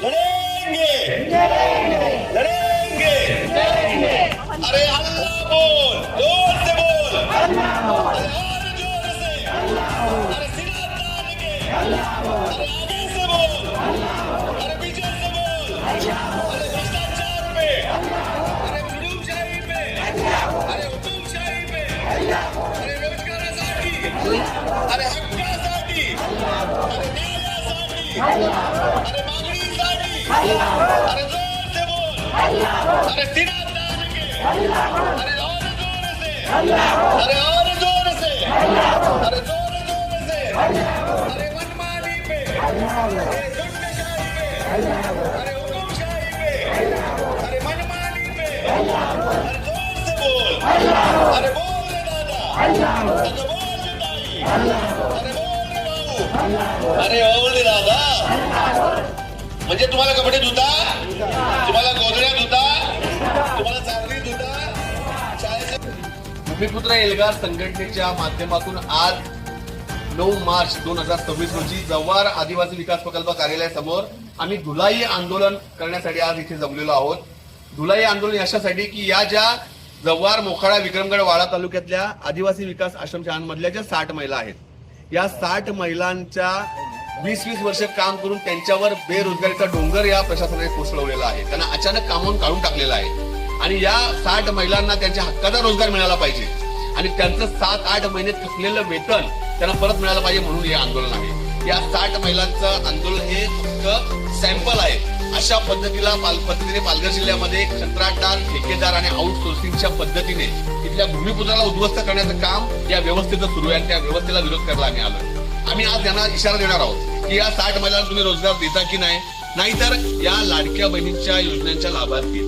लड़ेंगे लड़ेंगे अरे अल्लाह बोल, जोर से बोल, अरे और जोर से, अरे सिरा तान के, अरे आगे से बोल, अरे पीछे से बोल, अरे भ्रष्टाचार पे, अरे हुजूमशाही पे, अरे हुजूमशाही पे, अरे रोजगारासाठी, अरे हक्कासाठी, अरे न्यायासाठी, अरे मागणीसाठी, अरे जोर से बोल, अरे सिरा तान के, अरे और जोर से, अरे और जोर से, अरे जोर जोर से, अरे मनमानी पे, अरे झुंडशाही पे, अरे हुकुमशाही पे, अरे मनमानी पे, अरे जोर से बोल, अरे बोल रे दादा, अरे बोल रे ताई, अरे बोल रे भाऊ, अरे बोल रे दादा. म्हणजे तुम्हाला कपडे धुता, तुम्हाला गोधड्या धुता, तुम्हाला चादरी धुता, शाळेचे भूमिपुत्र एल्गार संघटनेच्या माध्यमातून आज 9 मार्च 2026 रोजी जव्हार आदिवासी विकास प्रकल्प कार्यालयासमोर आम्ही धुलाई आंदोलन करण्यासाठी आज इथे जमलेलो आहोत. धुलाई आंदोलन याच्यासाठी की या ज्या जव्हार मोखाडा विक्रमगड वाडा तालुक्यातल्या आदिवासी विकास आश्रम शाळांमधल्या ज्या 60 महिला आहेत, या 60 महिलांच्या 20-20 वर्ष काम करून त्यांच्यावर बेरोजगारीचा डोंगर या प्रशासनाने कोसळवलेला आहे. त्यांना अचानक कामावून काढून टाकलेलं आहे आणि या 60 महिलांना त्यांच्या हक्काचा रोजगार मिळाला पाहिजे आणि त्यांचं 7-8 महिने थकलेलं वेतन त्यांना परत मिळालं पाहिजे म्हणून हे आंदोलन आहे. या 60 महिलांचं आंदोलन हे फक्त सॅम्पल आहे. अशा पद्धतीने पालघर जिल्ह्यामध्ये कंत्राटदार, ठेकेदार आणि आउटसोर्सिंगच्या पद्धतीने इथल्या भूमिपुत्राला उद्ध्वस्त करण्याचं काम या व्यवस्थेचं सुरू आहे आणि त्या व्यवस्थेला विरोध करायला आम्ही आलोय. आम्ही आज यांना इशारा देणार आहोत की या 60 महिलांना तुम्ही रोजगार देता की नाही, नाहीतर या लाडक्या बहिणींच्या योजनांच्या लाभार्थी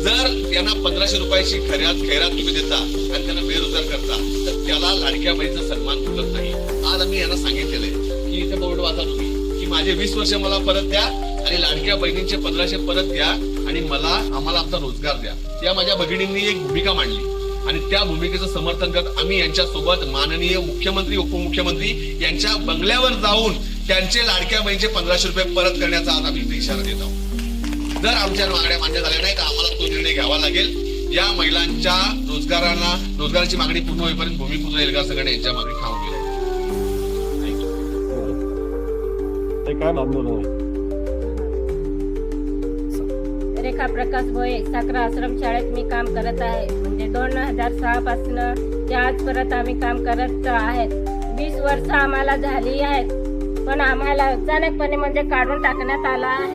जर यांना 1500 रुपयाची खैरात तुम्ही देता आणि त्यांना बेरोजगार करता तर त्याला लाडक्या बहिणीचा सन्मान मिळत नाही. आज आम्ही यांना सांगितलेलं आहे की इथे बोर्ड वाचा तुम्ही की माझे 20 वर्ष मला परत द्या आणि लाडक्या बहिणींचे 1500 परत द्या आणि आम्हाला आमचा रोजगार द्या. या माझ्या भगिनींनी एक भूमिका मांडली आणि त्या भूमिकेचं समर्थन करत आम्ही यांच्यासोबत माननीय मुख्यमंत्री, उपमुख्यमंत्री यांच्या बंगल्यावर जाऊन त्यांचे लाडक्या बहिणीचे 1500 रुपये परत करण्याचा आज आम्ही इथे इशारा देत आहोत. जर आमच्या मागण्या मान्य झाल्या नाही तर आम्हाला तो निर्णय घ्यावा लागेल. या महिलांच्या रोजगाराची मागणी पूर्ण होईपर्यंत भूमिपुत्र एल्गार संघटना यांच्या मागणी ठाम होईल. काय आंदोलन आहे? रेखा प्रकाश भोये साखरा आश्रम शाळेत मी काम करत आहे. म्हणजे 2006 पासून ते आजपर्यंत आम्ही काम करत आहेत. 20 वर्ष आम्हाला झाली आहेत, पण आम्हाला अचानकपणे म्हणजे काढून टाकण्यात आला आहे.